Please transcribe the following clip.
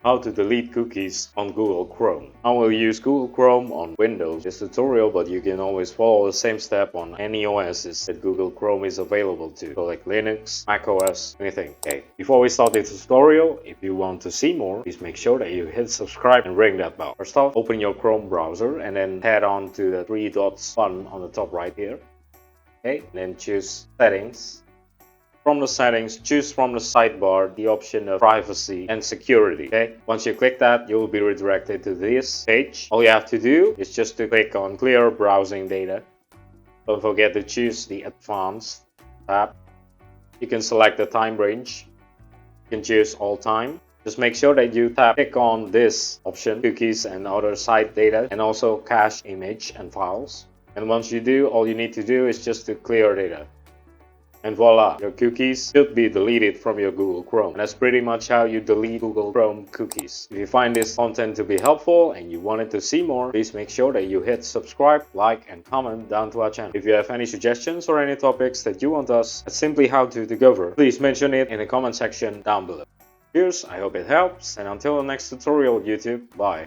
how to delete cookies on Google Chrome. I will use Google Chrome on Windows this tutorial, but you can always follow the same step on any OSs that Google Chrome is available to, so like Linux, Mac OS, anything. Okay, before we start the tutorial, if you want to see more, please make sure that you hit subscribe and ring that bell. First off, open your Chrome browser and then head on to the three dots button on the top right here. Okay, and then choose Settings. From the settings, choose from the sidebar the option of privacy and security. Okay, once you click that, you will be redirected to this page. All you have to do is just to click on clear browsing data. Don't forget to choose the advanced tab. You can select the time range. You can choose all time. Just make sure that you click on this option, cookies and other site data, and also cache image and files. And once you do, all you need to do is just to clear data. And voila, your cookies should be deleted from your Google Chrome. And that's pretty much how you delete Google Chrome cookies. If you find this content to be helpful and you wanted to see more, please make sure that you hit subscribe, like, and comment down to our channel. If you have any suggestions or any topics that you want us at Simply How to cover, please mention it in the comment section down below. Cheers, I hope it helps, and until the next tutorial, YouTube, bye.